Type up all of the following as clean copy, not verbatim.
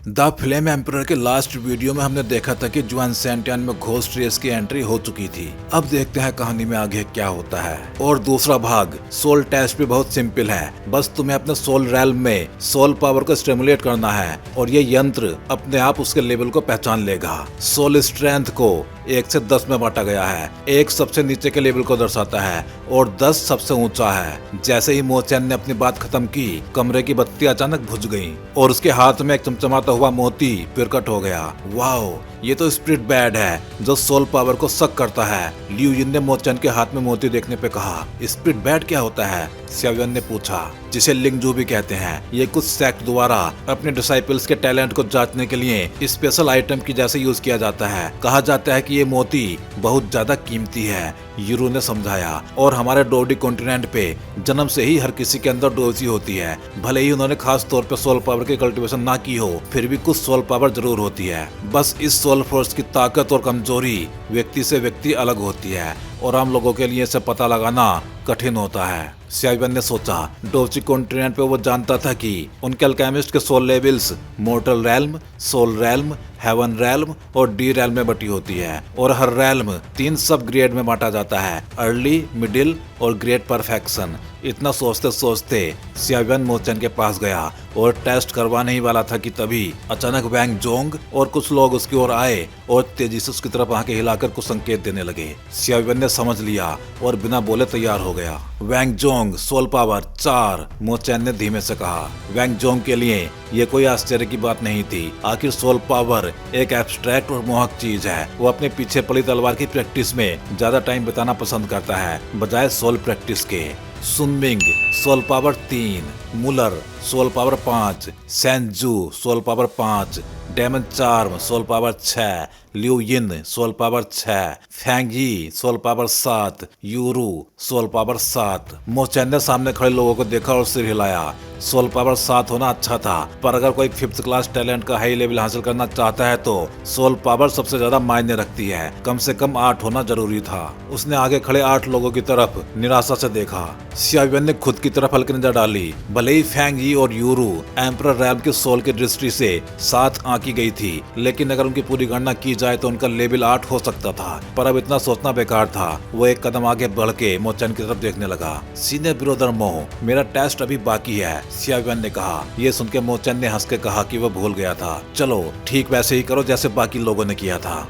The flame emperor के last video में हमने देखा था कि जुआन सेंटियन में घोस्ट रेस की एंट्री हो चुकी थी। अब देखते हैं कहानी में आगे क्या होता है। और दूसरा भाग सोल टेस्ट भी बहुत सिंपल है, बस तुम्हें अपने सोल रैल्म में सोल पावर को स्टिमुलेट करना है और ये यंत्र अपने आप उसके लेवल को पहचान लेगा। सोल स्ट्रेंथ को 1 से 10 में बांटा गया है। 1 सबसे नीचे के लेवल को दर्शाता है और 10 सबसे ऊंचा है। जैसे ही मोचैन ने अपनी बात खत्म की, कमरे की बत्ती अचानक बुझ गई और उसके हाथ में एक चमचमाता हुआ मोती प्रकट हो गया। वाओ, ये तो स्पिरिट बैड है जो सोल पावर को सक करता है। लियू यिन ने मोचैन के हाथ में मोती देखने पे कहा, स्पिरिट बैड क्या होता है? सियाओ ने पूछा, जिसे लिंगजू भी कहते हैं। ये कुछ सेक्ट द्वारा अपने डिसाइपल्स के टैलेंट को जांचने के लिए स्पेशल आइटम की जैसे यूज किया जाता है। कहा जाता है कि ये मोती बहुत ज्यादा कीमती है, यूरू ने समझाया। और हमारे डोडी कॉन्टिनेंट पे जन्म से ही हर किसी के अंदर डोजी होती है। भले ही उन्होंने खास तौर पे सोल पावर की कल्टीवेशन ना की हो, फिर भी कुछ सोल पावर जरूर होती है। बस इस सोल फोर्स की ताकत और कमजोरी व्यक्ति से व्यक्ति अलग होती है और आम लोगों के लिए इसे पता लगाना कठिन होता है। सियाओ ने सोचा, डोची कॉन्टिनेंट पे वो जानता था कि उनके अल्केमिस्ट के soul levels mortal realm, soul realm, heaven realm और डी रैल्म में बटी होती है और हर रैल्म 3 सब ग्रेड में बांटा जाता है, अर्ली, मिडिल और ग्रेट परफेक्शन। इतना सोचते सोचते सियाओ मोचैन के पास गया और टेस्ट करवाने ही वाला था कि तभी अचानक वैंग जोंग और कुछ लोग उसकी ओर आए और तेजी से उसकी तरफ आंखें हिलाकर कुछ संकेत देने लगे। सियाओ ने समझ लिया और बिना बोले तैयार हो गया। वैंग जोंग सोल पावर 4, मोचैन ने धीमे से कहा। वैंग जोंग के लिए ये कोई आश्चर्य की बात नहीं थी। आखिर सोल पावर एक एब्स्ट्रैक्ट और मोहक चीज है। वो अपने पीछे पड़ी तलवार की प्रैक्टिस में ज्यादा टाइम बिताना पसंद करता है बजाय सोल प्रैक्टिस के। Sunming soul power 3, Muller soul power 5, Senju soul power 5, demon charm soul power 6, Liu Yin soul power 6, Fangyi soul power 7, Yuru soul power 7। Mochen ने सामने खड़े लोगों को देखा और सिर हिलाया। सोल पावर 7 होना अच्छा था, पर अगर कोई 5th क्लास टैलेंट का हाई लेवल हासिल करना चाहता है तो सोल पावर सबसे ज्यादा मायने रखती है। कम से कम 8 होना जरूरी था। उसने आगे खड़े 8 लोगों की तरफ निराशा से देखा। सियाओ ने खुद की तरफ हल्की नजर डाली। भले ही फैंगी और यूरू एम्परर रैल्म के सोल की दृष्टि से 7 आंकी गई थी, लेकिन अगर उनकी पूरी गणना की जाए तो उनका लेवल 8 हो सकता था। पर अब इतना सोचना बेकार था। वो एक कदम आगे बढ़ के मोचैन की तरफ देखने लगा। सीने ब्रदर मो, मेरा टेस्ट अभी बाकी है, सियाओ ने कहा। ये सुन के मोचैन ने हंस के कहा कि वो भूल गया था। चलो ठीक वैसे ही करो जैसे बाकी लोगों ने किया था।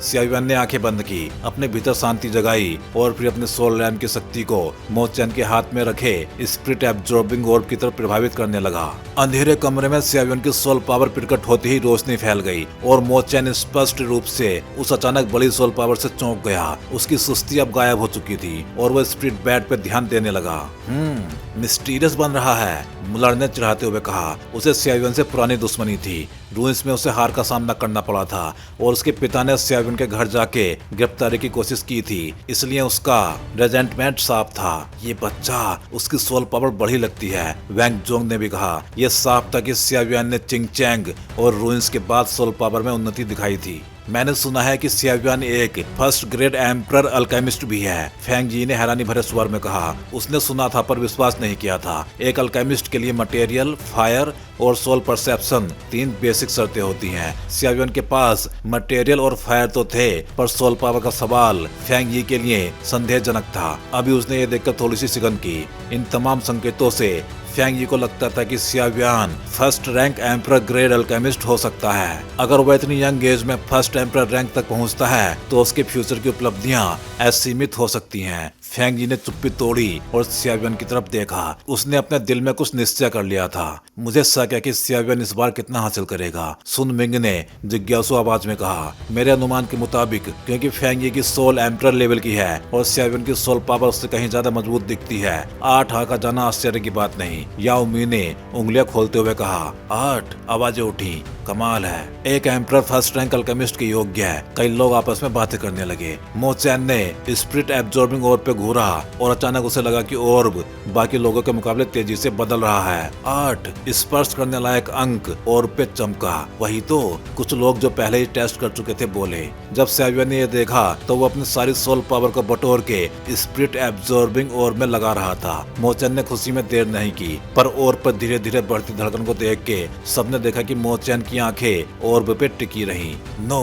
सियाओ ने आंखें बंद की, अपने भीतर शांति जगाई और फिर अपने सोल रैम की शक्ति को मोचैन के हाथ में रखे स्पिरिट एब्जॉर्बिंग ऑर्ब की तरफ प्रभावित करने लगा। अंधेरे कमरे में सियाओ की सोल पावर प्रकट होते ही रोशनी फैल गई और मोचैन स्पष्ट रूप से उस अचानक बड़ी सोल पावर से चौंक गया। उसकी सुस्ती अब गायब हो चुकी थी और वो स्पिरिट बैट पे ध्यान देने लगा। मिस्टीरियस बन रहा है, मुलर ने चिढ़ाते हुए कहा। उसे सियाओ से पुरानी दुश्मनी थी। रूइंस में उसे हार का सामना करना पड़ा था और उसके पिता ने सियाओ के घर जाके गिरफ्तारी की कोशिश की थी, इसलिए उसका रेजेंटमेंट साफ था। ये बच्चा, उसकी सोल पावर बढ़ी लगती है, वैंग जोंग ने भी कहा। यह साफ था कि सियाओ ने चिंग चैंग और रूइंस के बाद सोल पावर में उन्नति दिखाई थी। मैंने सुना है कि सियाओ एक 1st ग्रेड एम्परर अल्केमिस्ट भी है, फैंग जी ने हैरानी भरे स्वर में कहा। उसने सुना था पर विश्वास नहीं किया था। एक अल्केमिस्ट के लिए मटेरियल, फायर और सोल परसेप्शन 3 बेसिक शर्तें होती हैं। सियाओ के पास मटेरियल और फायर तो थे, पर सोल पावर का सवाल फैंग जी के लिए संदेहजनक था। अभी उसने ये देखकर थोड़ी सी सिकन की। इन तमाम संकेतों से फैंग जी को लगता था कि Xiao 1st rank emperor grade alchemist हो सकता है। अगर वह इतनी यंग एज में 1st एम्परर रैंक तक पहुंचता है तो उसके फ्यूचर की उपलब्धियां असीमित हो सकती हैं। फैंग जी ने चुप्पी तोड़ी और सियाओ की तरफ देखा। उसने अपने दिल में कुछ निश्चय कर लिया था। मुझे शक है कि सियाओ इस बार कितना हासिल करेगा, सुन मिंग ने जिज्ञासु आवाज में कहा। मेरे अनुमान के मुताबिक, क्योंकि फैंग जी की सोल एम्परर लेवल की है और सियाओ की सोल पावर उससे कहीं ज्यादा मजबूत दिखती है, 8 आंका जाना आश्चर्य की बात नहीं, याओ मी ने उंगलियां खोलते हुए कहा। 8 आवाजें उठी। कमाल है, एक एम्परर 1st रैंक अल्केमिस्ट के योग्य है। कई लोग आपस में बातें करने लगे। मोचैन ने स्पिरिट एब्जॉर्बिंग ऑर्ब पे घूरा और अचानक उसे लगा कि ओर्ब बाकी लोगों के मुकाबले तेजी से बदल रहा है। 8 स्पर्श करने लायक अंक ओर्ब पे चमका। वही तो कुछ लोग जो पहले ही टेस्ट कर चुके थे बोले। जब सैवियन ने यह देखा तो वो अपनी सारी सोल पावर को बटोर के स्पिरिट एब्जॉर्बिंग ओर्ब में लगा रहा था। मोचैन ने खुशी में देर नहीं की, पर ओर्ब पर धीरे धीरे बढ़ती धड़कन को देख के सबने देखा कि मोचैन की आंखें ओर्ब पे टिकी रही। नो,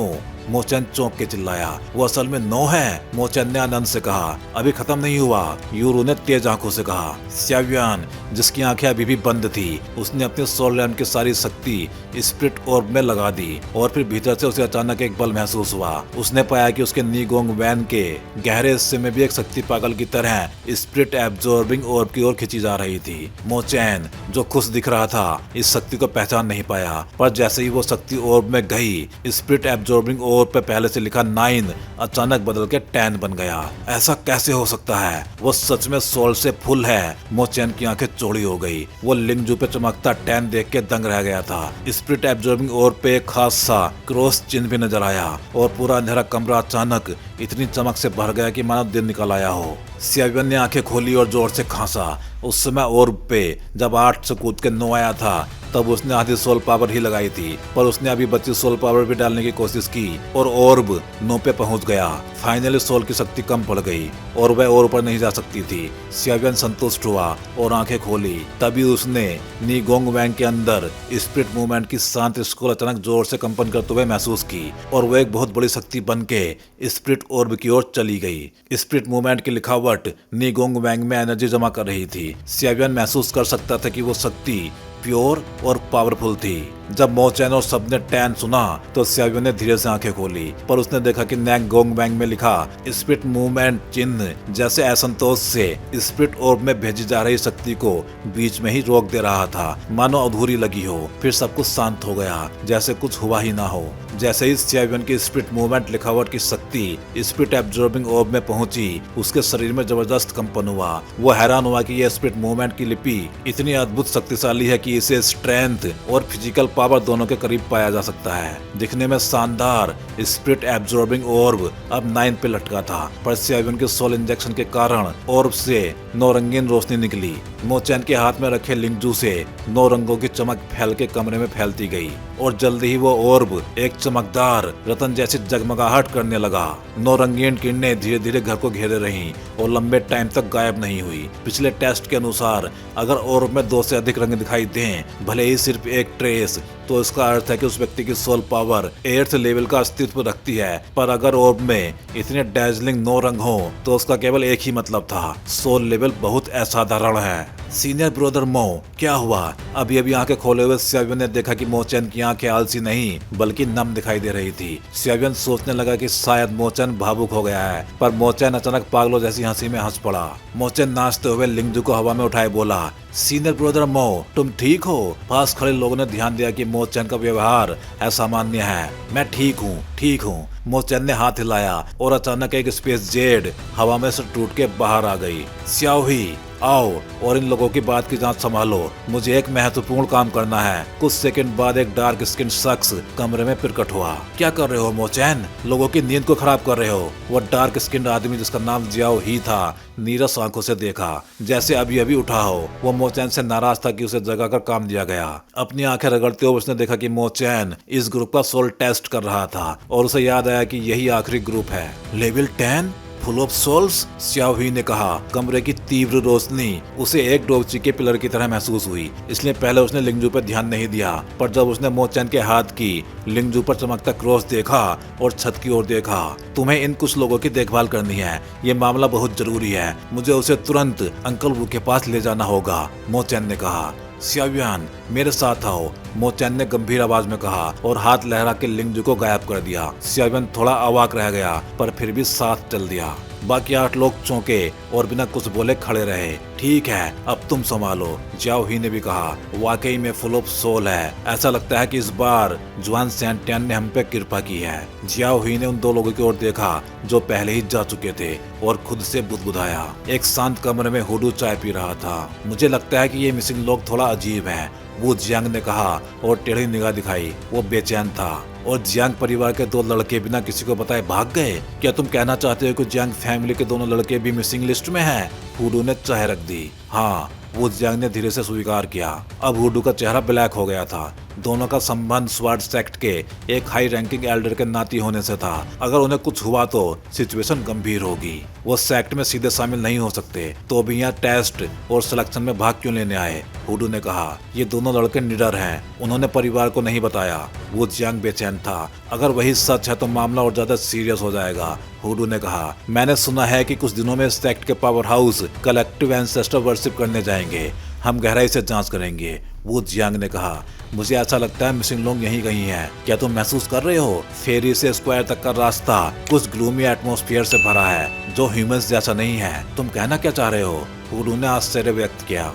मोचैन चौंक के चिल्लाया। वो असल में नो है, मोचैन ने आनंद से कहा। अभी खत्म नहीं हुआ, यूरो ने तेज आंखों से कहा। सैवियन, जिसकी आंखें अभी भी बंद थी, उसने अपने सोल लैंप की सारी शक्ति स्पिरिट ऑर्ब में लगा दी और फिर भीतर से उसे अचानक एक बल महसूस हुआ। उसने पाया कि उसके नीगोंग वैन के गहरे हिस्से में भी एक शक्ति पागल की तरह स्पिरिट एब्जॉर्बिंग ऑर्ब की ओर खींची जा रही थी। मोचैन, जो खुश दिख रहा था, इस शक्ति को पहचान नहीं पाया, पर जैसे ही वो शक्ति ऑर्ब में गई, स्पिरिट एब्जॉर्बिंग ऑर्ब पे पहले से लिखा 9 अचानक बदल के 10 बन गया। ऐसा कैसे हो सकता है? वो सच में सोल से फुल है। मोचैन की आंखें चौड़ी हो गई। वो लिंगजू पे चमकता 10 देख के दंग रह गया था। स्पिरिट एब्जॉर्बिंग ऑर्ब पे एक खास सा क्रॉस चिन्ह भी नजर आया और पूरा अंधेरा कमरा अचानक इतनी चमक से भर गया कि मानो दिन निकल आया हो। सैवियन ने आंखें खोली और जोर से खांसा। उस समय ऑर्ब पे जब 8 से कूद के 9 आया था, तब उसने आधी सोल पावर ही लगाई थी, पर उसने अभी बची सोल पावर भी डालने की कोशिश की और ऑर्ब 9 पे पहुंच गया। फाइनली सोल की शक्ति कम पड़ गई और वह और ऊपर नहीं जा सकती थी। सैवियन संतुष्ट हुआ और आंखें खोली। तभी उसने नीगोंग वैंग के अंदर स्पिरिट मूवमेंट की शांत स्कूल अचानक जोर से कंपन करते हुए महसूस की और वो एक बहुत बड़ी शक्ति बन के स्पिरिट ऑर्ब की ओर चली गई। स्पिरिट मूवमेंट की लिखावट नीगोंग वैंग में एनर्जी जमा कर रही थी। सैवियन महसूस कर सकता था कि वो शक्ति प्योर और पावरफुल थी। जब मोचैन और सबने 10 सुना तो सैवियन ने धीरे से आंखें खोली, पर उसने देखा कि नीगोंग वैंग में लिखा स्पिरिट मूवमेंट चिन्ह जैसे असंतोष से स्पिरिट ऑर्ब में भेजी जा रही शक्ति को बीच में ही रोक दे रहा था, मानो अधूरी लगी हो। फिर सब कुछ शांत हो गया, जैसे कुछ हुआ ही ना हो। जैसे ही सैवियन की स्पिरिट मूवमेंट लिखावट की शक्ति स्पिरिट एब्जॉर्बिंग ऑर्ब में पहुंची, उसके शरीर में जबरदस्त कंपन हुआ। वो हैरान हुआ कि यह स्पिरिट मूवमेंट की लिपि इतनी अद्भुत शक्तिशाली है कि इसे स्ट्रेंथ और फिजिकल पावर दोनों के करीब पाया जा सकता है। दिखने में शानदार स्पिरिट एब्जॉर्बिंग ऑर्ब अब 9 पे लटका था, पर सैवियन के सोल इंजेक्शन के कारण ऑर्ब से 9 रंगीन रोशनी निकली। मोचैन के हाथ में रखे लिंगजू से 9 रंगों की चमक फैल के कमरे में फैलती गई और जल्दी ही वो ऑर्ब एक चमकदार रतन जैसी जगमगाहट करने लगा। 9 रंगीन किरणें धीरे धीरे घर को घेरे रहीं और लंबे टाइम तक गायब नहीं हुई। पिछले टेस्ट के अनुसार अगर ऑर्ब में 2 से अधिक रंग दिखाई दें, भले ही सिर्फ एक ट्रेस, तो इसका अर्थ है कि उस व्यक्ति की सोल पावर 8th लेवल का अस्तित्व रखती है। पर अगर ऑर्ब में इतने डैजलिंग 9 रंग हो तो उसका केवल एक ही मतलब था, सोल लेवल बहुत असाधारण है। सीनियर ब्रदर मो, क्या हुआ? अभी अभी आंखें खोले हुए सैवियन ने देखा कि मोचैन की आंखें आलसी नहीं बल्कि नम दिखाई दे रही थी। सैवियन सोचने लगा कि शायद मोचैन भावुक हो गया है, पर मोचैन अचानक पागलों जैसी हंसी में हंस पड़ा। मोचैन नाचते हुए लिंगजू को हवा में उठाए बोला, सीनियर ब्रदर मो, तुम ठीक हो? पास खड़े लोगों ने ध्यान दिया कि मोचैन का व्यवहार असामान्य है। मैं ठीक हूँ, ठीक हूँ। मोचैन ने हाथ हिलाया और अचानक एक स्पेस जेड हवा में से टूट के बाहर आ गई। स्याओही, आओ और इन लोगों की बात की जांच संभालो, मुझे एक महत्वपूर्ण काम करना है। कुछ सेकंड बाद एक डार्क स्किन शख्स कमरे में प्रकट हुआ। क्या कर रहे हो मोचैन? लोगों की नींद को खराब कर रहे हो। वह डार्क स्किन आदमी, जिसका नाम जियाओ ही था, नीरस आंखों से देखा जैसे अभी अभी उठा हो। वो मोचैन से नाराज था कि उसे जगाकर काम दिया गया। अपनी आंखें रगड़ते हुए उसने देखा कि मोचैन इस ग्रुप का सोल टेस्ट कर रहा था और उसे याद आया कि यही आखिरी ग्रुप है। लेवल 10 फुल ऑफ सोल्स, स्याओही ने कहा। कमरे की तीव्र रोशनी उसे एक डोबची के पिलर की तरह महसूस हुई, इसलिए पहले उसने लिंगजू पर ध्यान नहीं दिया। पर जब उसने मोचैन के हाथ की लिंगजू पर चमकता क्रॉस देखा और छत की ओर देखा, तुम्हें इन कुछ लोगों की देखभाल करनी है, ये मामला बहुत जरूरी है, मुझे उसे तुरंत अंकल वू के पास ले जाना होगा, मोचैन ने कहा। सैवियन, मेरे साथ आओ, मोचैन ने गंभीर आवाज में कहा और हाथ लहरा के लिंगजू को गायब कर दिया। सैवियन थोड़ा अवाक रह गया, पर फिर भी साथ चल दिया। बाकी 8 लोग चौंके और बिना कुछ बोले खड़े रहे। ठीक है, अब तुम संभालो, जियाओ ही ने भी कहा। वाकई में फुल ऑफ सोल है। ऐसा लगता है कि इस बार जुआन सैंटियन ने हम पे कृपा की है। जियाओ ही ने उन 2 लोगों की ओर देखा जो पहले ही जा चुके थे और खुद से बुदबुदाया। एक शांत कमरे में हुडू चाय पी रहा था। मुझे लगता है कि ये मिसिंग लोग थोड़ा अजीब है, वो जियांग ने कहा और टेढ़ी निगाह दिखाई। वो बेचैन था। और जियांग परिवार के 2 लड़के बिना किसी को बताए भाग गए। क्या तुम कहना चाहते हो कि जियांग फैमिली के दोनों लड़के भी मिसिंग लिस्ट में हैं? हुडू ने चाय रख दी। हाँ, वो जियांग ने धीरे से स्वीकार किया। अब हुडू का चेहरा ब्लैक हो गया था। दोनों का संबंध स्वार्ड सेक्ट के एक हाई रैंकिंग एल्डर के नाती होने से था। अगर उन्हें कुछ हुआ तो सिचुएशन गंभीर होगी। वो सेक्ट में सीधे शामिल नहीं हो सकते, तो अभी यहाँ टेस्ट और सिलेक्शन में भाग क्यों लेने आए? हुडू ने कहा। ये दोनों लड़के निडर हैं, उन्होंने परिवार को नहीं बताया। वो जियांग बेचैन था। अगर वही सच है तो मामला और ज्यादा सीरियस हो जाएगा। हुडू ने कहा, मैंने सुना है कि कुछ दिनों में सेक्ट के power house collective ancestor worship करने जाएंगे। हम गहराई से जांच करेंगे। वो जियांग ने कहा, मुझे ऐसा लगता है मिसिंग लोग यहीं कहीं हैं। क्या तुम महसूस कर रहे हो? फेरी से स्क्वायर तक का रास्ता कुछ ग्लूमी एटमॉस्फेयर से भरा है जो ह्यूमंस जैसा नहीं है। तुम कहना क्या चाह रहे हो? हुडू ने आश्चर्य व्यक्त किया।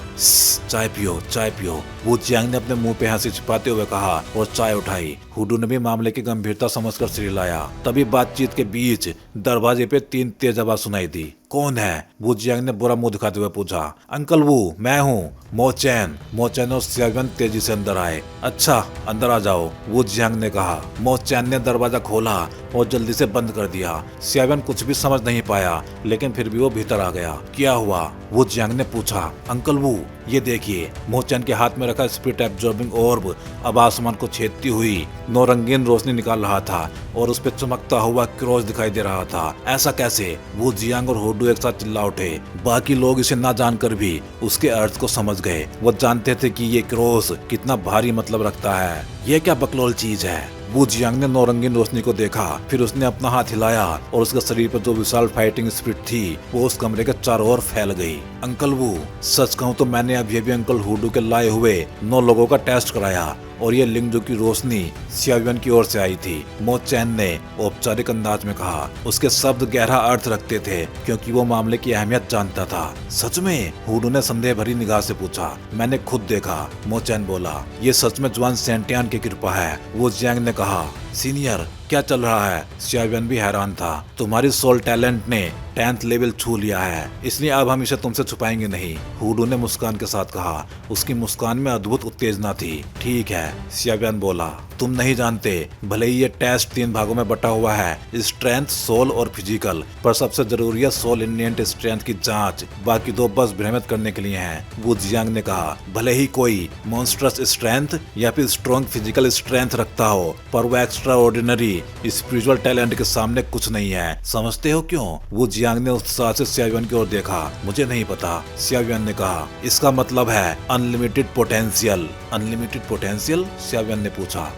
चाय पियो, चाय पियो। वो जियांग ने अपने मुंह पे हंसी छिपाते हुए कहा और चाय उठाई। हुडू ने भी मामले की गंभीरता समझकर सिर हिलाया। तभी बातचीत के बीच दरवाजे पे 3 तेज आवाज सुनाई दी। कौन है? वो जियांग ने बुरा मुंह दिखाते हुए पूछा। अंकल वू, मैं हूँ, मोचैन। मोचैन और सियावन तेजी से अंदर आए। अच्छा, अंदर आ जाओ, वो जियांग ने कहा। मोचैन ने दरवाजा खोला और जल्दी से बंद कर दिया। सियावन कुछ भी समझ नहीं पाया, लेकिन फिर भी वो भीतर आ गया। क्या हुआ? वो जियांग ने पूछा। अंकल वू, ये देखिए। मोचैन के हाथ में रखा स्पिरिट एब्जॉर्बिंग ऑर्ब अब आसमान को छेदती हुई नौरंगीन रोशनी निकाल रहा था और उस पर चमकता हुआ क्रॉस दिखाई दे रहा था। ऐसा कैसे? वो जियांग और हुडू एक साथ चिल्ला उठे। बाकी लोग इसे ना जानकर भी उसके अर्थ को समझ गए। वो जानते थे कि ये क्रॉस कितना भारी मतलब रखता है। ये क्या बकलोल चीज है? वो जियांग ने नौरंगीन रोशनी को देखा, फिर उसने अपना हाथ हिलाया और उसके शरीर पर जो विशाल फाइटिंग स्पिरिट थी वो उस कमरे के चारों ओर फैल गई। अंकल वो, सच कहूँ तो मैंने अभी अभी अंकल हुडू के लाए हुए 9 लोगों का टेस्ट कराया और ये लिंगजू की रोशनी सियावन की ओर से आई थी। मोचैन ने औपचारिक अंदाज में कहा। उसके शब्द गहरा अर्थ रखते थे क्योंकि वो मामले की अहमियत जानता था। सच में? हुडू ने संदेह भरी निगाह से पूछा। मैंने खुद देखा, मोचैन बोला। ये सच में जुआन सेंटियान की कृपा है, वो जियांग ने कहा। सीनियर, क्या चल रहा है? सियावन भी हैरान था। तुम्हारी सोल टैलेंट ने 10th लेवल छू लिया है, इसलिए अब हम इसे तुमसे छुपाएंगे नहीं, हुडू ने मुस्कान के साथ कहा। उसकी मुस्कान में अद्भुत उत्तेजना थी। ठीक है, सियावन बोला। तुम नहीं जानते, भले ही ये टेस्ट 3 भागों में बटा हुआ है, स्ट्रेंथ, सोल और फिजिकल, पर सबसे जरूरी है सोल इनिएंट स्ट्रेंथ की जांच। बाकी 2 बस भ्रमित करने के लिए हैं, वो जियांग ने कहा। भले ही कोई मॉन्स्ट्रस स्ट्रेंथ या फिर स्ट्रॉन्ग फिजिकल स्ट्रेंथ रखता हो, पर वो एक्स्ट्रा ऑर्डिनरी स्पिरिचुअल टैलेंट के सामने कुछ नहीं है। समझते हो क्यों? वो जियांग ने उत्साह से सियावन की ओर देखा। मुझे नहीं पता, सियावन ने कहा। इसका मतलब है अनलिमिटेड पोटेंशियल। Unlimited potential? सियावन ने पूछा।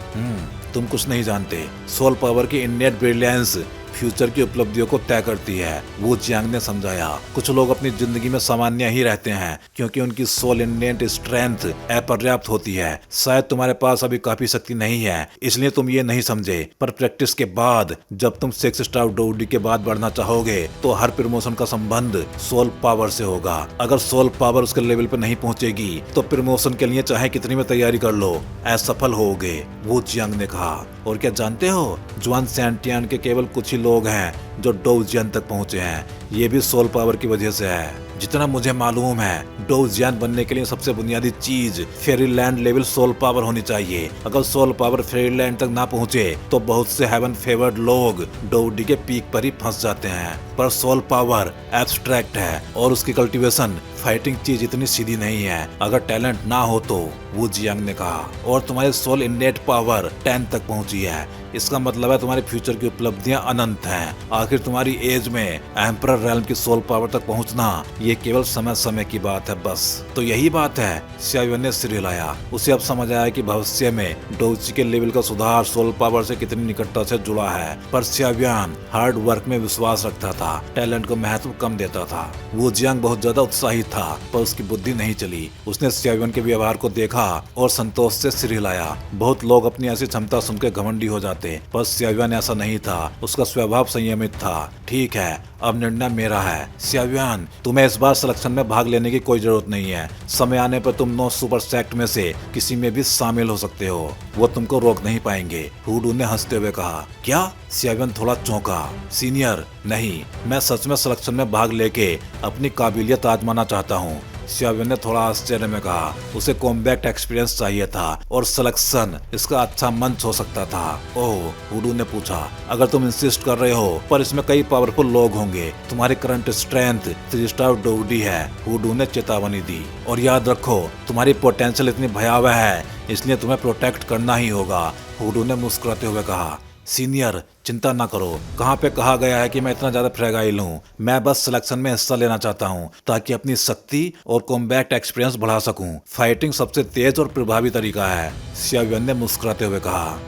तुम कुछ नहीं जानते। सोल पावर की इननेट ब्रिलियंस फ्यूचर की उपलब्धियों को तय करती है, वो जियांग ने समझाया। कुछ लोग अपनी जिंदगी में सामान्य ही रहते हैं क्योंकि उनकी सोल इननेट स्ट्रेंथ अपर्याप्त होती है। शायद तुम्हारे पास अभी काफी शक्ति नहीं है, इसलिए तुम ये नहीं समझे, पर प्रैक्टिस के बाद जब तुम 6 स्टार डोडी के बाद बढ़ना चाहोगे तो हर प्रमोशन का संबंध सोल पावर से होगा। अगर सोल पावर उसके लेवल पर नहीं पहुंचेगी तो प्रमोशन के लिए चाहे कितनी में तैयारी कर लो, असफल होगे, वो जियांग ने कहा। और क्या जानते हो, जुआन सेंटियान के केवल कुछ ही लोग हैं जो डोजियन तक पहुंचे हैं। ये भी सोल पावर की वजह से है। जितना मुझे मालूम है, डोजियन बनने के लिए सबसे बुनियादी चीज फेरीलैंड लेवल सोल पावर होनी चाहिए। अगर सोल पावर फेरीलैंड तक ना पहुंचे तो बहुत से हेवन फेवर्ड लोग डोडी के पीक पर ही फंस जाते हैं। पर सोल पावर एब्स्ट्रैक्ट है और उसकी कल्टीवेशन फाइटिंग चीज इतनी सीधी नहीं है। अगर टैलेंट ना हो तो, वो जियांग ने कहा। और तुम्हारी सोल इननेट पावर 10 तक पहुंची है, इसका मतलब है तुम्हारे फ्यूचर की उपलब्धियां अनंत हैं। आखिर तुम्हारी एज में एम्परर रेल्म की सोल पावर तक पहुंचना ये केवल समय की बात है बस। तो यही बात है, सियावन ने सिर हिलाया। उसे अब समझ आया कि भविष्य में डोजी के लेवल का सुधार सोल पावर से कितनी निकटता से जुड़ा है। पर सियावन हार्ड वर्क में विश्वास रखता था, टैलेंट को महत्व कम देता था। वो जियांग बहुत ज्यादा उत्साहित था, पर उसकी बुद्धि नहीं चली। उसने सियावन के व्यवहार को देखा और संतोष से सिर हिलाया। बहुत लोग अपनी ऐसी क्षमता सुनकर घमंडी हो जाते, पर सियावन ऐसा नहीं था। उसका स्वभाव संयमित था। ठीक है, अब निर्णय मेरा है। सियावन, तुम्हें इस बार सिलेक्शन में भाग लेने की कोई जरूरत नहीं है। समय आने पर तुम 9 सुपर सेक्ट में से किसी में भी शामिल हो सकते हो, वो तुमको रोक नहीं पाएंगे, हुडू ने हंसते हुए कहा। क्या? सियावन थोड़ा चौंका। सीनियर, नहीं, मैं सच में सिलेक्शन में भाग लेके अपनी काबिलियत आजमाना चाहता हूँ। सियावियन ने थोड़ा आश्चर्य में कहा। उसे कॉम्बैट एक्सपीरियंस चाहिए था और सिलेक्शन इसका अच्छा मंच हो सकता था। ओह, हुडू ने पूछा, अगर तुम इंसिस्ट कर रहे हो, पर इसमें कई पावरफुल लोग होंगे। तुम्हारी करंट स्ट्रेंथ 3 स्टार डोडी है, हुडू ने चेतावनी दी। और याद रखो, तुम्हारी पोटेंशियल इतनी भयावह है, इसलिए तुम्हें प्रोटेक्ट करना ही होगा, हुडू ने मुस्कुराते हुए कहा। सीनियर, चिंता ना करो, कहाँ पे कहा गया है कि मैं इतना ज्यादा फ्रेगाइल हूँ। मैं बस सिलेक्शन में हिस्सा लेना चाहता हूँ ताकि अपनी शक्ति और कॉम्बैट एक्सपीरियंस बढ़ा सकूं। फाइटिंग सबसे तेज और प्रभावी तरीका है, सियावियन ने मुस्कुराते हुए कहा।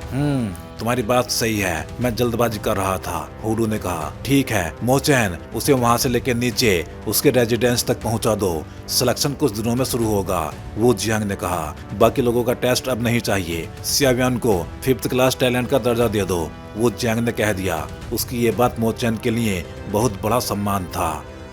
तुम्हारी बात सही है, मैं जल्दबाजी कर रहा था, हुडू ने कहा। ठीक है मोचैन, उसे वहाँ से लेकर नीचे उसके रेजिडेंस तक पहुँचा दो। सिलेक्शन कुछ दिनों में शुरू होगा, वो जियांग ने कहा। बाकी लोगों का टेस्ट अब नहीं चाहिए, सियावियन को 5th क्लास टैलेंट का दर्जा दे दो, वो जियांग ने कह दिया। उसकी ये बात मोचैन के लिए बहुत बड़ा सम्मान था।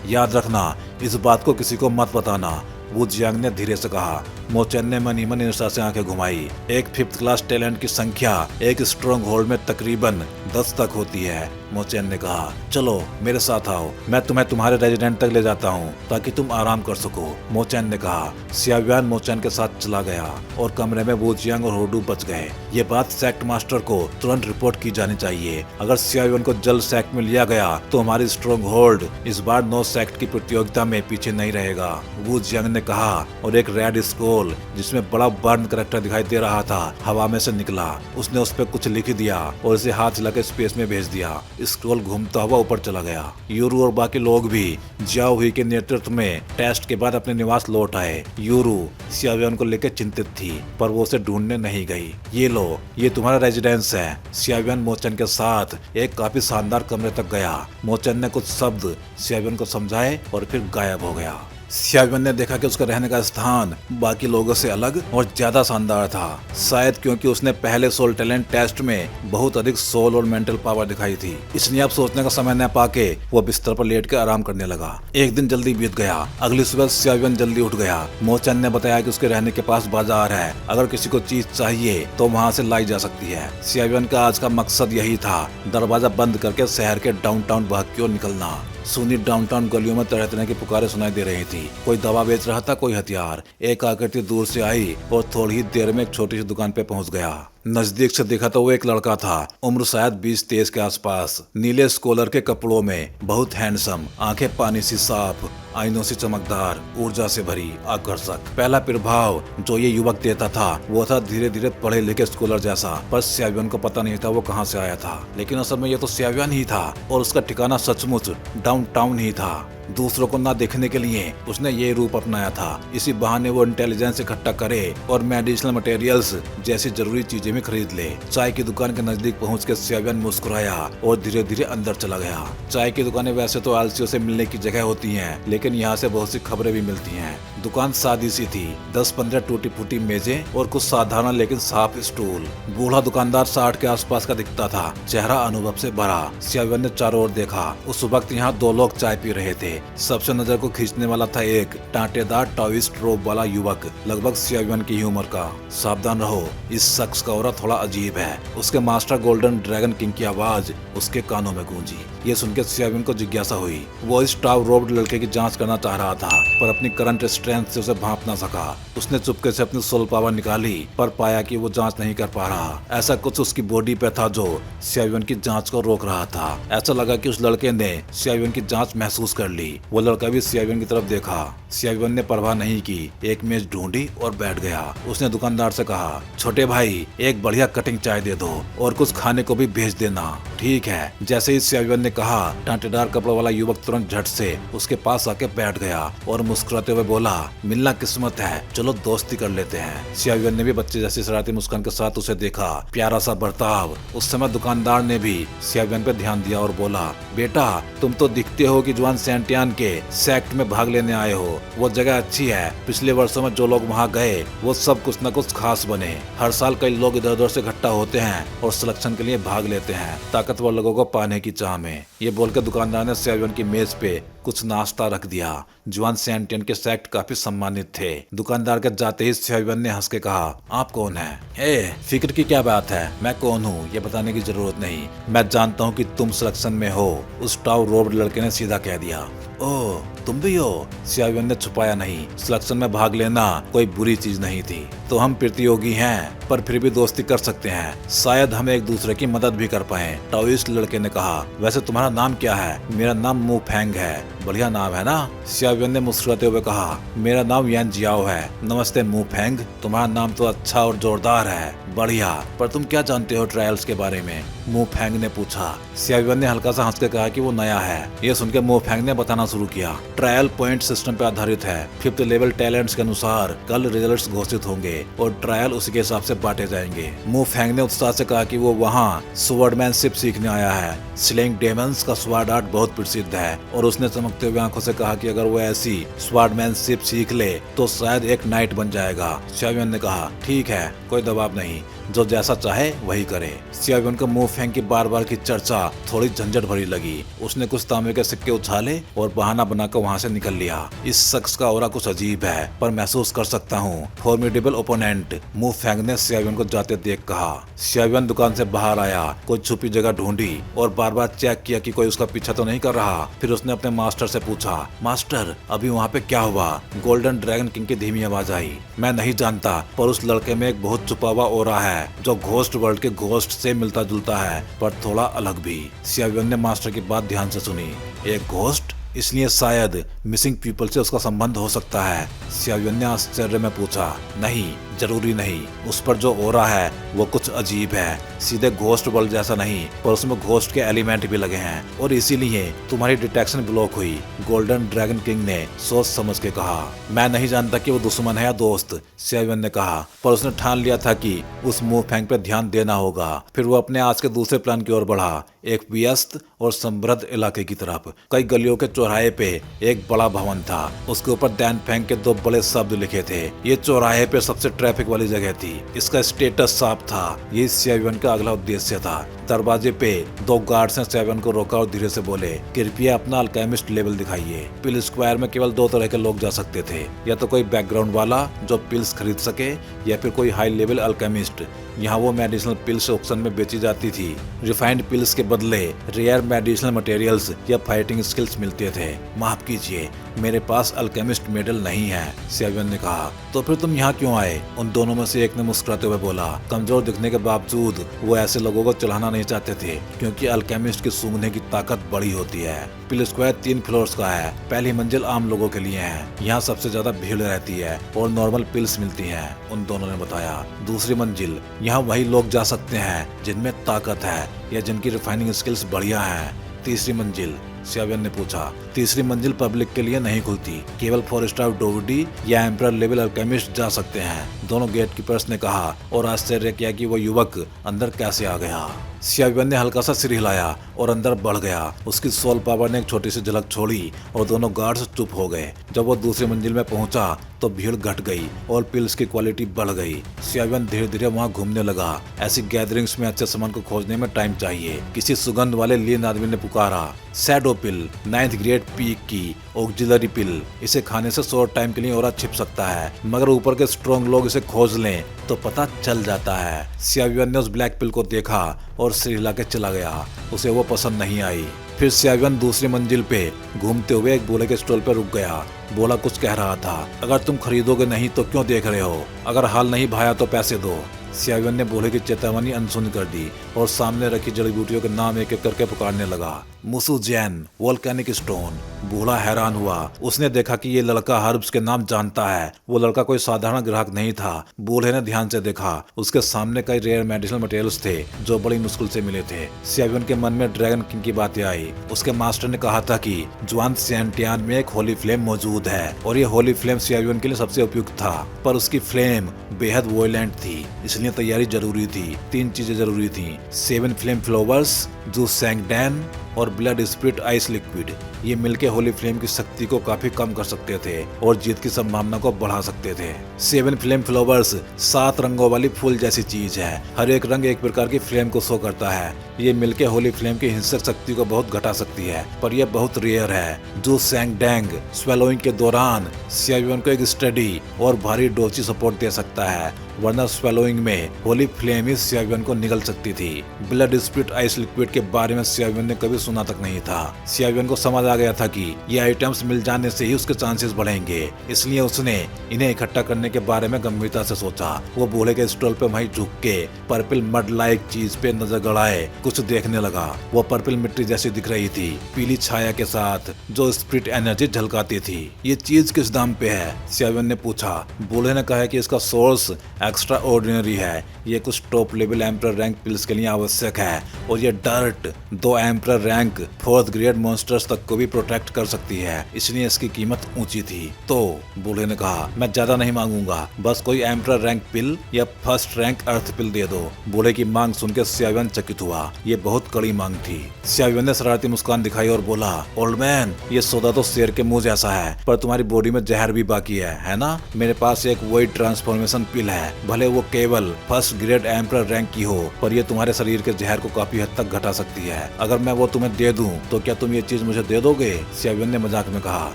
याद रखना, इस बात को किसी को मत बताना, वो जियांग ने धीरे से कहा। मोचैन ने मनी मन ईर्ष्या से आंखें घुमाई। एक 5th क्लास टैलेंट की संख्या एक स्ट्रॉन्ग होल्ड में तकरीबन 10 तक होती है, मोचैन ने कहा। चलो मेरे साथ आओ, मैं तुम्हें तुम्हारे रेजिडेंट तक ले जाता हूँ ताकि तुम आराम कर सको, मोचैन ने कहा। सियावियन मोचैन के साथ चला गया और कमरे में वो जियांग और हुडू बच गए। ये बात सेक्ट मास्टर को तुरंत रिपोर्ट की जानी चाहिए। अगर सियावियन को जल्द सेक्ट में लिया गया तो हमारी स्ट्रॉन्ग होल्ड इस बार 9 सेक्ट की प्रतियोगिता में पीछे नहीं रहेगा, वो जियांग ने कहा। और एक रेड स्क्रोल जिसमें बड़ा बर्न करेक्टर दिखाई दे रहा था हवा में से निकला। उसने उस पर कुछ लिख दिया और इसे हाथ हिलाकर स्पेस में भेज दिया। स्क्रोल घूमता हुआ ऊपर चला गया। यूरू और बाकी लोग भी जियाओ हुई के नेतृत्व में टेस्ट के बाद अपने निवास लौट आए। यूरू सियावियन को लेकर चिंतित थी, पर वो उसे ढूंढने नहीं गई। ये लो, ये तुम्हारा रेजिडेंस है। सियावियन मोचैन के साथ एक काफी शानदार कमरे तक गया। मोचैन ने कुछ शब्द सियावियन को समझाए और फिर गायब हो गया। सियावियन ने देखा कि उसका रहने का स्थान बाकी लोगों से अलग और ज्यादा शानदार था, शायद क्योंकि उसने पहले सोल टैलेंट टेस्ट में बहुत अधिक सोल और मेंटल पावर दिखाई थी। इसलिए अब सोचने का समय न पाके वो बिस्तर पर लेट कर आराम करने लगा। एक दिन जल्दी बीत गया। अगली सुबह सियावियन जल्दी उठ गया। मोचैन ने बताया कि उसके रहने के पास बाजार है, अगर किसी को चीज चाहिए तो वहाँ से लाई जा सकती है। सियावियन का आज का मकसद यही था, दरवाजा बंद करके शहर के डाउनटाउन भाग की ओर निकलना। सुनी डाउनटाउन गलियों में तरह तरह की पुकारें सुनाई दे रही थी। कोई दवा बेच रहा था, कोई हथियार। एक आकृति दूर से आई और थोड़ी ही देर में एक छोटी सी दुकान पे पहुंच गया। नजदीक से देखा तो वो एक लड़का था, उम्र शायद 20-23 के आसपास, नीले स्कॉलर के कपड़ों में, बहुत हैंडसम, आंखें पानी सी साफ, आईनों से चमकदार, ऊर्जा से भरी, आकर्षक। पहला प्रभाव जो ये युवक देता था वो था धीरे धीरे पढ़े लिखे स्कॉलर जैसा। पर सियावियन को पता नहीं था वो कहाँ से आया था, लेकिन असल में ये तो सियावियन ही था और उसका ठिकाना सचमुच डाउनटाउन ही था। दूसरों को ना देखने के लिए उसने ये रूप अपनाया था। इसी बहाने वो इंटेलिजेंस इकट्ठा करे और मेडिसिनल मटेरियल्स जैसी जरूरी चीजें भी खरीद ले। चाय की दुकान के नजदीक पहुंच के सियावियन मुस्कुराया और धीरे धीरे अंदर चला गया। चाय की दुकानें वैसे तो आलसियों से मिलने की जगह होती हैं, लेकिन यहाँ से बहुत सी खबरें भी मिलती हैं। दुकान सादी सी थी, 10-15 टूटी फूटी मेजें और कुछ साधारण लेकिन साफ स्टूल। बूढ़ा दुकानदार 60 के आसपास का दिखता था, चेहरा अनुभव से भरा। सियावियन ने चारों ओर देखा। उस वक्त यहाँ 2 लोग चाय पी रहे थे। सबसे नजर को खींचने वाला था एक टाटेदार टॉविस्ट रोब वाला युवक, लगभग सियावियन की ही उम्र का। सावधान रहो, इस शख्स का ऑरा थोड़ा अजीब है, उसके मास्टर गोल्डन ड्रैगन किंग की आवाज उसके कानों में गूंजी। ये सुनकर सियावियन को जिज्ञासा हुई। वो इस टॉव रोब्ड लड़के की जांच करना चाह रहा था, पर अपनी करंट स्ट्रेंथ से उसे भांप ना सका। उसने चुपके से अपनी सोल पावर निकाली, पर पाया कि वो जांच नहीं कर पा रहा। ऐसा कुछ उसकी बॉडी पे था जो सियावियन की जांच को रोक रहा था। ऐसा लगा कि उस लड़के ने सियावियन की जांच महसूस कर ली। वो लड़का भी सियावियन की तरफ देखा। सियावियन ने परवाह नहीं की, एक मेज ढूंढी और बैठ गया। उसने दुकानदार से कहा, छोटे भाई, एक बढ़िया कटिंग चाय दे दो और कुछ खाने को भी भेज देना। ठीक है। जैसे ही सियावियन ने कहा, टाटेदार कपड़ों वाला युवक तुरंत झट से उसके पास आके बैठ गया और मुस्कुराते हुए बोला, मिलना किस्मत है, चलो दोस्ती कर लेते हैं। सियावियन ने भी बच्चे जैसी शरारती मुस्कान के साथ उसे देखा। प्यारा सा बर्ताव। उस समय दुकानदार ने भी सियावियन पे ध्यान दिया और बोला, बेटा, तुम तो दिखते हो कि जुआन सैंटियान के सेक्ट में भाग लेने आए हो। वो जगह अच्छी है, पिछले वर्षों में जो लोग वहाँ गए वो सब कुछ न कुछ खास बने। हर साल कई लोग इधर उधर से इकट्ठा होते हैं और सिलेक्शन के लिए भाग लेते हैं, ताकतवर लोगों को पाने की चाह में। ये बोलकर दुकानदार ने सियावियन की मेज पे कुछ नाश्ता रख दिया। जुआन सेंटियन के सेक्ट काफी सम्मानित थे। दुकानदार के जाते ही सियावियन ने हंस के कहा, आप कौन है? फिक्र की क्या बात है, मैं कौन हूँ ये बताने की जरूरत नहीं। मैं जानता हूँ कि तुम सिलेक्शन में हो, उस टाउ रोब्ड लड़के ने सीधा कह दिया। ओह, तुम भी हो? सियावियन ने छुपाया नहीं, सिलेक्शन में भाग लेना कोई बुरी चीज नहीं थी। तो हम प्रतियोगी हैं, पर फिर भी दोस्ती कर सकते हैं, शायद हम एक दूसरे की मदद भी कर पाए। टाओइस्ट लड़के ने कहा, वैसे तुम्हारा नाम क्या है? मेरा नाम मू फेंग है। बढ़िया नाम है ना? सियावियन ने मुस्कुराते हुए कहा, मेरा नाम यान जियाओ है। नमस्ते मू फेंग, तुम्हारा नाम तो अच्छा और जोरदार है। बढ़िया, पर तुम क्या जानते हो ट्रायल्स के बारे में? मू फेंग ने पूछा। सियावियन ने हल्का सा हंस के कहा कि वो नया है। ये सुनकर मू फेंग ने बताना शुरू किया, ट्रायल पॉइंट सिस्टम पे आधारित है। 5th लेवल टैलेंट्स के अनुसार कल रिजल्ट्स घोषित होंगे और ट्रायल उसी के हिसाब से बांटे जाएंगे। मू फेंग ने उत्साह से कहा कि वो वहाँ स्वॉर्डमैनशिप सीखने आया है। स्लेइंग डेमन्स का स्वॉर्ड आर्ट बहुत प्रसिद्ध है। और उसने चमकते हुए आंखों से कहा कि अगर वो ऐसी स्वॉर्डमैनशिप सीख ले तो शायद एक नाइट बन जाएगा। सियावियन ने कहा, ठीक है, कोई दबाव नहीं, जो जैसा चाहे वही करे। सियावियन को मू फेंग की बार बार की चर्चा थोड़ी झंझट भरी लगी। उसने कुछ तांबे के सिक्के उछाले और बहाना बनाकर वहाँ से निकल लिया। इस शख्स का ऑरा कुछ अजीब है, पर महसूस कर सकता हूँ। फॉर्मिडेबल ओपोनेंट, मू फेंग ने सियावियन को जाते देख कहा। सियावियन दुकान से बाहर आया, कोई छुपी जगह ढूंढी और बार बार चेक किया कि कोई उसका पीछा तो नहीं कर रहा। फिर उसने अपने मास्टर से पूछा, मास्टर अभी वहाँ पे क्या हुआ? गोल्डन ड्रैगन किंग की धीमी आवाज आई, मैं नहीं जानता, पर उस लड़के में एक बहुत छुपा हुआ ऑरा है जो घोस्ट वर्ल्ड के घोस्ट से मिलता जुलता है, पर थोड़ा अलग भी। सियावियन ने मास्टर की बात ध्यान से सुनी। एक घोस्ट? इसलिए शायद मिसिंग पीपल से उसका संबंध हो सकता है। सियावियन ने आश्चर्य में पूछा, नहीं, जरूरी नहीं, उस पर जो ऑरा है वो कुछ अजीब है। सीधे घोस्ट वर्ल्ड जैसा नहीं, पर उसमें घोस्ट के एलिमेंट भी लगे हैं और इसीलिए तुम्हारी डिटेक्शन ब्लॉक हुई। गोल्डन ड्रैगन किंग ने सोच समझ के कहा। मैं नहीं जानता कि वो दुश्मन है या दोस्त, सियावियन ने कहा, पर उसने ठान लिया था कि उस मू फेंग पे ध्यान देना होगा। फिर वो अपने आज के दूसरे प्लान की ओर बढ़ा, एक व्यस्त और समृद्ध इलाके की तरफ। कई गलियों के चौराहे पे एक बड़ा भवन था, उसके ऊपर दैन फेंग के 2 बड़े शब्द लिखे थे। ये चौराहे पे सबसे ट्रैफिक वाली जगह थी। इसका स्टेटस साफ था, ये सियावियन का अगला उद्देश्य था। दरवाजे पे 2 गार्ड्स ने सियावियन को रोका और धीरे से बोले, कृपया अपना अल्केमिस्ट लेवल दिखाइए। पिल स्क्वायर में केवल 2 तरह के लोग जा सकते थे, या तो कोई बैकग्राउंड वाला जो पिल्स खरीद सके, या फिर कोई हाई लेवल अल्केमिस्ट। यहाँ वो मेडिसिनल पिल्स ऑक्शन में बेची जाती थी। रिफाइंड पिल्स के बदले रेयर मेडिसिनल मटेरियल्स या फाइटिंग स्किल्स मिलते थे। माफ कीजिए, मेरे पास अल्केमिस्ट मेडल नहीं है, सियावियन ने कहा। तो फिर तुम यहाँ क्यों आए? उन दोनों में से एक ने मुस्कुराते हुए बोला। कमजोर दिखने के बावजूद वो ऐसे लोगों को चलाना नहीं चाहते थे, क्योंकि अल्केमिस्ट की सूंघने की ताकत बड़ी होती है। पिल स्क्वायर 3 फ्लोर्स का है। पहली मंजिल आम लोगों के लिए है, यहाँ सबसे ज्यादा भीड़ रहती है और नॉर्मल पिल्स मिलती हैं, उन दोनों ने बताया। दूसरी मंजिल, यहाँ वही लोग जा सकते हैं जिनमें ताकत है या जिनकी रिफाइनिंग स्किल्स बढ़िया है। तीसरी मंजिल, सियावियन ने पूछा। तीसरी मंजिल पब्लिक के लिए नहीं खुलती, केवल 4 स्टार डोवडी या एम्परर लेवल अल्केमिस्ट जा सकते हैं, दोनों गेटकीपर्स ने कहा और आश्चर्य किया कि वो युवक अंदर कैसे आ गया। सियावियन ने हल्का सा सिर हिलाया और अंदर बढ़ गया। उसकी सोल पावर ने एक छोटी सी झलक छोड़ी और दोनों गार्ड्स चुप हो गए। जब वो दूसरी मंजिल में पहुंचा तो भीड़ घट गई और पिल्स की क्वालिटी बढ़ गई। सियावियन धीरे धीरे वहां घूमने लगा। ऐसी गैदरिंग्स में अच्छे सामान को खोजने में टाइम चाहिए। किसी सुगंध वाले लीन आदमी ने पुकारा, शैडो पिल, 9th ग्रेड पीक की ऑक्सिलरी पिल। इसे खाने से शॉर्ट टाइम के लिए ऑरा छिप सकता है, मगर ऊपर के स्ट्रॉन्ग लोग इसे खोज लें तो पता चल जाता है। सियावियन ने उस ब्लैक पिल को देखा और सिर हिला के चला गया। उसे वो पसंद नहीं आई। फिर सियावियन दूसरी मंजिल पे घूमते हुए एक बोले के स्टॉल पर रुक गया। बोला कुछ कह रहा था, अगर तुम खरीदोगे नहीं तो क्यों देख रहे हो, अगर हाल नहीं भाया तो पैसे दो। सियावियन ने बोले की चेतावनी अनसुनी कर दी और सामने रखी जड़ी बूटियों के नाम एक एक करके पुकारने लगा। मुसु जैन, वोल्केनिक स्टोन। बूढ़ा हैरान हुआ। उसने देखा कि ये लड़का हर्ब्स के नाम जानता है। वो लड़का कोई साधारण ग्राहक नहीं था। बूढ़े ने ध्यान से देखा। उसके सामने कई रेयर मेडिसिनल मटेरियल्स थे जो बड़ी मुश्किल से मिले थे। सियावियन के मन में ड्रैगन किंग की बातें आई। उसके मास्टर ने कहा था कि जुआन सेंटियान में एक होली फ्लेम मौजूद है और ये होली फ्लेम सियावियन के लिए सबसे उपयुक्त था, पर उसकी फ्लेम बेहद वॉयलेंट थी, इसलिए तैयारी जरूरी थी। 3 चीजें जरूरी थी, 7 फ्लेम फ्लावर्स, जूस सैंगडैन और ब्लड स्पिरिट आइस लिक्विड, ये मिलके होली फ्लेम की शक्ति को काफी कम कर सकते थे और जीत की संभावना को बढ़ा सकते थे। 7 फ्लेम फ्लावर्स 7 रंगों वाली फूल जैसी चीज है। हर एक रंग एक प्रकार की फ्लेम को शो करता है। ये मिलके होली फ्लेम की हिंसक शक्ति को बहुत घटा सकती है, पर यह बहुत रेयर है। जो सैंग डैंग स्वेलोइंग के दौरान सियावियन को एक स्टडी और भारी डोजी सपोर्ट दे सकता है, वरना स्वेलोइंग में होली फ्लेम ही सियावियन को निगल सकती थी। ब्लड स्पिरिट आइस लिक्विड के बारे में सियावियन ने कभी सुना तक नहीं था। सियावियन को समझ आ गया था कि ये आइटम्स मिल जाने से ही उसके चांसेस बढ़ेंगे, इसलिए उसने इन्हें इकट्ठा करने के बारे में गंभीरता से सोचा। वो बूढ़े के स्टॉल पे वहीं झुक के पर्पल मड लाइक चीज पे नजर गड़ाए कुछ देखने लगा। वो पर्पल मिट्टी जैसी दिख रही थी, पीली छाया के साथ जो स्पिरिट एनर्जी झलकाती थी। ये चीज किस दाम पे है? सियावियन ने पूछा। बूढ़े ने कहा कि इसका सोर्स एक्स्ट्रा ऑर्डिनरी है, ये कुछ top level emperor rank pills के लिए आवश्यक है, और ये dirt 2 emperor rank 4th grade monsters तक को भी प्रोटेक्ट कर सकती है, इसलिए इसकी कीमत ऊंची थी। तो बूढ़े ने कहा, मैं ज्यादा नहीं मांगूंगा, बस कोई एम्परर रैंक पिल या फर्स्ट रैंक अर्थ पिल दे दो। बूढ़े की मांग सुनकर सियावियन चकित हुआ। ये बहुत कड़ी मांग थी। सियावियन ने शरारती मुस्कान दिखाई और बोला, ओल्ड मैन, ये सौदा तो शेर के मुंह जैसा है, पर तुम्हारी बॉडी में जहर भी बाकी है ना? मेरे पास एक वॉइड ट्रांसफॉर्मेशन पिल है, भले वो केवल फर्स्ट ग्रेड एम्परर रैंक की हो, पर ये तुम्हारे शरीर के जहर को काफी हद तक घटा सकती है। अगर मैं वो तुम्हें दे दूं तो क्या तुम ये चीज मुझे दे दोगे? सियावियन ने मजाक में कहा।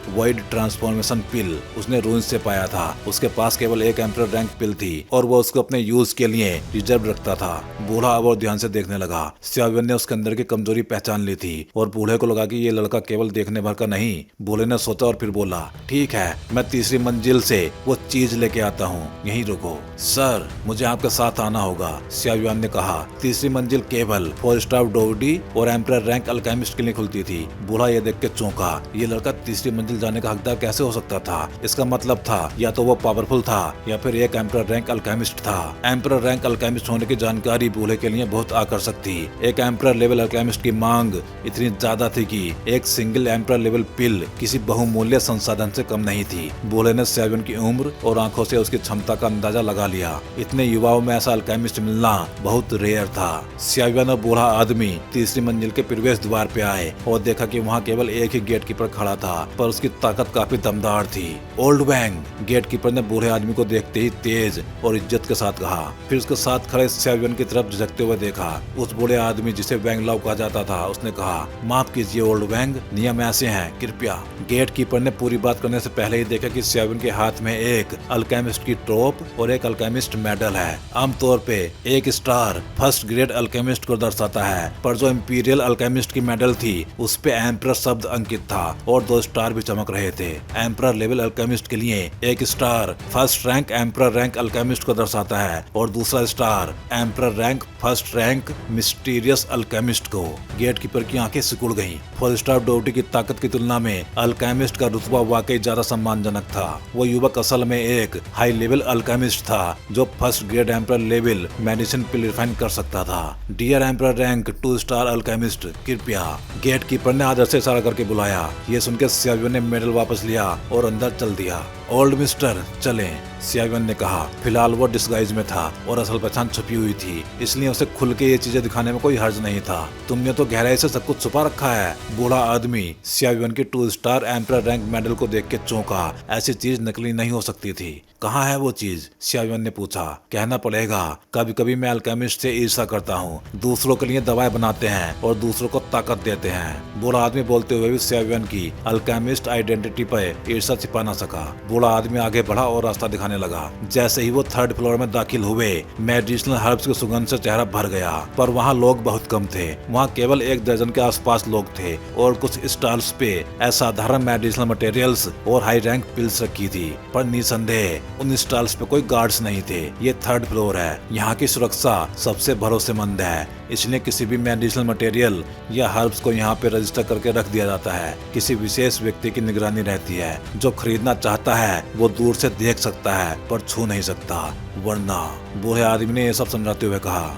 वॉइड ट्रांसफॉर्मेशन पिल उसने रून्स से पाया था। उसके पास केवल एक एम्परर रैंक पिल थी और वो उसको अपने यूज के लिए रिजर्व रखता था। बूढ़ा अब और ध्यान से देखने लगा। सियावियन ने उसके अंदर की कमजोरी पहचान ली थी और बूढ़े को लगा कि ये लड़का केवल देखने भर का नहीं। बूढ़े ने सोचा और फिर बोला, ठीक है, मैं तीसरी मंजिल से वो चीज लेके आता हूँ, यहीं रुको। सर, मुझे आपके साथ आना होगा, सियावियन ने कहा। तीसरी मंजिल केवल 4 स्टार डोवडी और एम्परर रैंक अल्केमिस्ट के लिए खुलती थी। बूढ़ा ये देख के चौंका। ये लड़का तीसरी मंजिल जाने का हकदार कैसे हो सकता था? इसका मतलब था या तो वो पावरफुल था या फिर एक एम्परर रैंक अल्केमिस्ट था। एम्परर रैंक अल्केमिस्ट होने की जानकारी बूढ़े के लिए बहुत आकर्षक थी। एक एम्परर लेवल अल्केमिस्ट की मांग इतनी ज्यादा थी कि एक सिंगल एम्परर लेवल पिल किसी बहुमूल्य संसाधन से कम नहीं थी। बूढ़े ने सियावियन की उम्र और आंखों से उसकी क्षमता का अंदाजा लगा लिया। इतने युवाओं में ऐसा अल्केमिस्ट मिलना बहुत रेयर था। सियावियन और बूढ़ा आदमी तीसरी मंजिल के प्रवेश द्वार पे आए और देखा कि वहाँ केवल एक ही गेट कीपर खड़ा था, पर उसकी ताकत काफी दमदार थी। ओल्ड वैंग, गेट कीपर ने बूढ़े आदमी को देखते ही तेज और इज्जत के साथ कहा। फिर उसके साथ खड़े सियावियन की तरफ झुकते हुए देखा। उस बूढ़े आदमी जिसे वैंग लाओ कहा जाता था, उसने कहा, माफ कीजिए ओल्ड वैंग, नियम ऐसे हैं, कृपया। गेट कीपर ने पूरी बात करने से पहले ही देखा कि सियावियन के हाथ में एक अल्केमिस्ट की टोप और एक अल्केमिस्ट मेडल है। आमतौर पे एक स्टार फर्स्ट ग्रेड अल्केमिस्ट को दर्शाता है, पर जो इंपीरियल अल्केमिस्ट की मेडल थी उस पे एम्परर शब्द अंकित था और 2 स्टार भी चमक रहे थे। एम्परर लेवल अल्केमिस्ट के लिए एक star first rank emperor rank alchemist को दर्शाता है और दूसरा star emperor rank first rank mysterious alchemist को। गेट कीपर की आंखें सिकुड़ गईं। 4 स्टार डोवटी की ताकत की तुलना में अल्केमिस्ट का रुतबा वाकई ज्यादा सम्मानजनक था। वो युवक असल में एक हाई लेवल अल्केमिस्ट था जो first grade emperor level medicine purify कर सकता था। Dear emperor rank 2 star alchemist, कृपया। गेट कीपर ने आदर से इशारा करके बुलाया। ये सुनकर सियावियन ने मेडल वापस लिया और अंदर चल दिया। ओल्ड मिस्टर, चलें, सियावियन ने कहा। फिलहाल वो डिस्गाइज में था और असल पहचान छुपी हुई थी, इसलिए उसे खुल के ये चीजें दिखाने में कोई हर्ज नहीं था। तुमने तो गहराई से सब कुछ छुपा रखा है। बूढ़ा आदमी सियावियन की 2 स्टार एम्परर रैंक मेडल को देख के चौंका। ऐसी चीज नकली नहीं हो सकती थी। कहाँ है वो चीज? सियावियन ने पूछा। कहना पड़ेगा, कभी कभी मैं अल्केमिस्ट से ईर्ष्या करता हूँ। दूसरों के लिए दवाएं बनाते हैं और दूसरों को ताकत देते हैं। बूढ़ा आदमी बोलते हुए भी सियावियन की अल्केमिस्ट आइडेंटिटी पर ईर्ष्या छिपा न सका। बूढ़ा आदमी आगे बढ़ा और रास्ता दिखाने लगा। जैसे ही वो 3rd फ्लोर में दाखिल हुए, मेडिसिनल हर्ब्स की सुगंध से चेहरा भर गया, पर वहाँ लोग बहुत कम थे। वहाँ केवल 1 दर्जन के आसपास लोग थे और कुछ स्टॉल्स पे असाधारण मेडिसिनल मटेरियल्स और हाई रैंक पिल्स रखी थी, पर निसंदेह उन स्टॉल्स पे कोई गार्ड्स नहीं थे। ये 3rd फ्लोर है। यहाँ की सुरक्षा सबसे भरोसेमंद है, इसलिए किसी भी मेडिसिनल मटेरियल या हर्ब्स को यहाँ पे रजिस्टर करके रख दिया जाता है। किसी विशेष व्यक्ति की निगरानी रहती है। जो खरीदना चाहता है वो दूर से देख सकता है पर छू नहीं सकता, वरना। बूढ़े आदमी ने ये सब समझाते हुए कहा।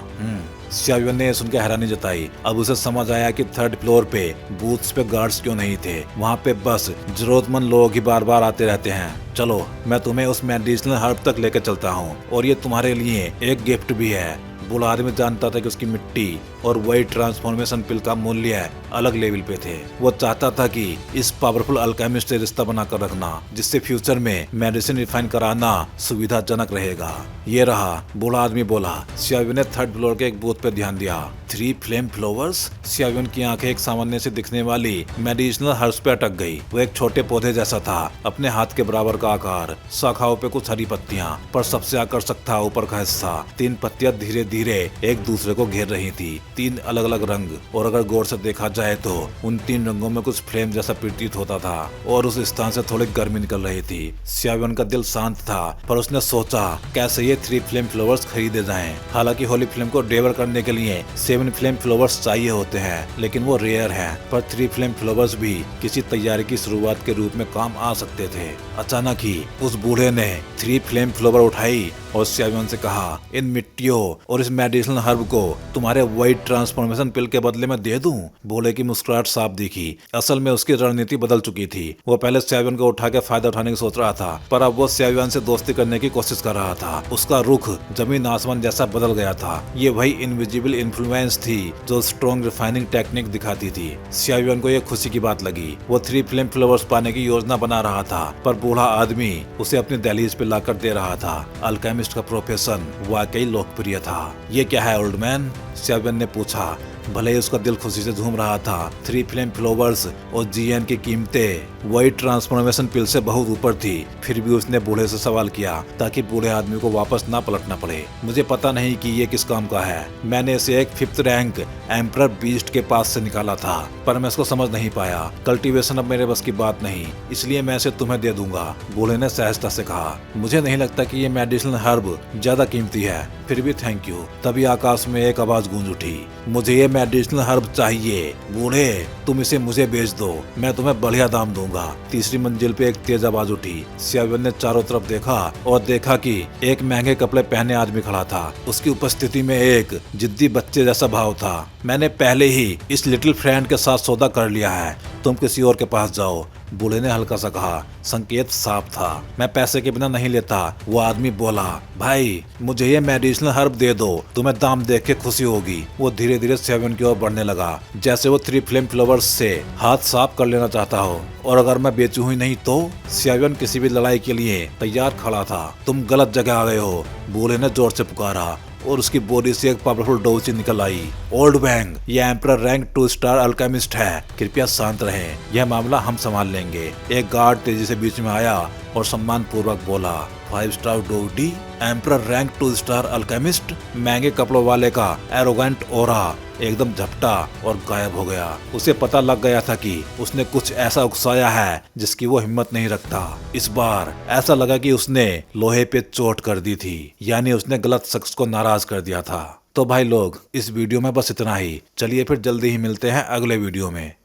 सियावियन ने सुनकर हैरानी जताई। अब उसे समझ आया कि 3rd फ्लोर पे बूथ्स पे गार्ड्स क्यों नहीं थे। वहाँ पे बस जरूरतमंद लोग ही बार बार आते रहते हैं। चलो, मैं तुम्हें उस मेडिसिनल हर्ब तक लेकर चलता हूँ और ये तुम्हारे लिए एक गिफ्ट भी है। बूढ़ा आदमी जानता था कि उसकी मिट्टी और वही ट्रांसफॉर्मेशन पिल का मूल्य अलग लेवल पे थे। वो चाहता था कि इस पावरफुल अल्केमिस्ट से रिश्ता बनाकर रखना, जिससे फ्यूचर में मेडिसिन रिफाइन कराना सुविधाजनक रहेगा। ये रहा, बूढ़ा आदमी बोला। सियाविन ने थर्ड फ्लोर के एक बूथ पे ध्यान दिया। 3 फ्लेम फ्लावर्स। सियाविन की आंखें एक सामान्य से दिखने वाली मेडिसिनल हर्ब्स पे अटक गई। वो एक छोटे पौधे जैसा था, अपने हाथ के बराबर का आकार, शाखाओं पे कुछ हरी पत्तियां, पर सबसे आकर्षक था ऊपर का हिस्सा। 3 पत्तियां धीरे धीरे एक दूसरे को घेर रही थी। 3 अलग अलग रंग, और अगर गौर से देखा जाए तो उन 3 रंगों में कुछ फ्लेम जैसा प्रतीत होता था और उस स्थान से थोड़ी गर्मी निकल रही थी। सियाविन का दिल शांत था, पर उसने सोचा कैसे ये 3 फ्लेम फ्लावर्स खरीदे जाएं। हालांकि होली फ्लेम को डेवर करने के लिए 7 फ्लेम फ्लावर्स चाहिए होते हैं, लेकिन वो रेयर है। पर 3 फ्लेम फ्लावर्स भी किसी तैयारी की शुरुआत के रूप में काम आ सकते थे। अचानक ही उस बूढ़े ने 3 फ्लेम फ्लावर उठाई और सियाविन से कहा, इन मिट्टियों और इस मेडिसिनल हर्ब को तुम्हारे वाइट ट्रांसफॉर्मेशन पिल के बदले में दे दूं? बूढ़े की मुस्कुराहट साफ दिखी। असल में उसकी रणनीति बदल चुकी थी। वो पहले सियाविन को उठा के फायदा उठाने की सोच रहा था, पर अब वो सियाविन से दोस्ती करने की कोशिश कर रहा था। उसका रुख जमीन आसमान जैसा बदल गया था। ये वही इनविजिबल इन्फ्लुएंस थी जो स्ट्रॉन्ग रिफाइनिंग टेक्निक दिखाती थी। सियाविन को ये खुशी की बात लगी। वो 3 फ्लेम फ्लावर्स पाने की योजना बना रहा था, पर बूढ़ा आदमी उसे अपनी दहलीज पे लाकर दे रहा था। अल्केमिस्ट का प्रोफेशन वाकई लोकप्रिय था। ये क्या है ओल्ड मैन? सियाविन ने पूछा। भले ही उसका दिल खुशी से झूम रहा था। 3 फ्लेम फ्लावर्स और जीएन की कीमतें वही ट्रांसफॉर्मेशन पिल से बहुत ऊपर थी, फिर भी उसने बूढ़े से सवाल किया ताकि बूढ़े आदमी को वापस ना पलटना पड़े। मुझे पता नहीं कि ये किस काम का है। मैंने इसे एक 5th रैंक एम्परर बीस्ट के पास से निकाला था, पर मैं इसको समझ नहीं पाया। कल्टीवेशन अब मेरे बस की बात नहीं, इसलिए मैं इसे तुम्हें दे दूंगा, बूढ़े ने सहजता से कहा। मुझे नहीं लगता कि ये मेडिसिनल हर्ब ज्यादा कीमती है, फिर भी थैंक यू। तभी आकाश में एक आवाज गूंज उठी, मुझे ये मेडिसिनल हर्ब चाहिए। बूढ़े, तुम इसे मुझे बेच दो, मैं तुम्हें बढ़िया दाम दूंगा। तीसरी मंजिल पे एक तेज आवाज उठी। सियाविन ने चारों तरफ देखा और देखा कि एक महंगे कपड़े पहने आदमी खड़ा था। उसकी उपस्थिति में एक जिद्दी बच्चे जैसा भाव था। मैंने पहले ही इस लिटिल फ्रेंड के साथ सौदा कर लिया है, तुम किसी और के पास जाओ, बूढ़े ने हल्का सा कहा। संकेत साफ था, मैं पैसे के बिना नहीं लेता। वो आदमी बोला, भाई मुझे ये मेडिसिनल हर्ब दे दो, तुम्हें दाम देख के खुशी होगी। वो धीरे धीरे सियाविन की ओर बढ़ने लगा, जैसे वो 3 फ्लेम फ्लावर्स से हाथ साफ कर लेना चाहता हो। और अगर मैं बेचूं ही नहीं तो? सियाविन किसी भी लड़ाई के लिए तैयार खड़ा था। तुम गलत जगह आ गए हो, बूढ़े ने जोर से पुकारा और उसकी बॉडी से एक पावरफुल डोजी निकल आई। ओल्ड बैंग, ये एम्परर रैंक 2 स्टार अल्केमिस्ट है, कृपया शांत रहें, यह मामला हम संभाल लेंगे। एक गार्ड तेजी से बीच में आया और सम्मान पूर्वक बोला, 5 स्टार डोडी, एम्परर रैंक 2 स्टार अल्केमिस्ट। महंगे कपड़ों वाले का एरोगेंट ओरा एकदम झपटा और गायब हो गया। उसे पता लग गया था कि उसने कुछ ऐसा उकसाया है जिसकी वो हिम्मत नहीं रखता। इस बार ऐसा लगा कि उसने लोहे पे चोट कर दी थी, यानी उसने गलत शख्स को नाराज कर दिया था। तो भाई लोग, इस वीडियो में बस इतना ही। चलिए फिर जल्दी ही मिलते हैं अगले वीडियो में।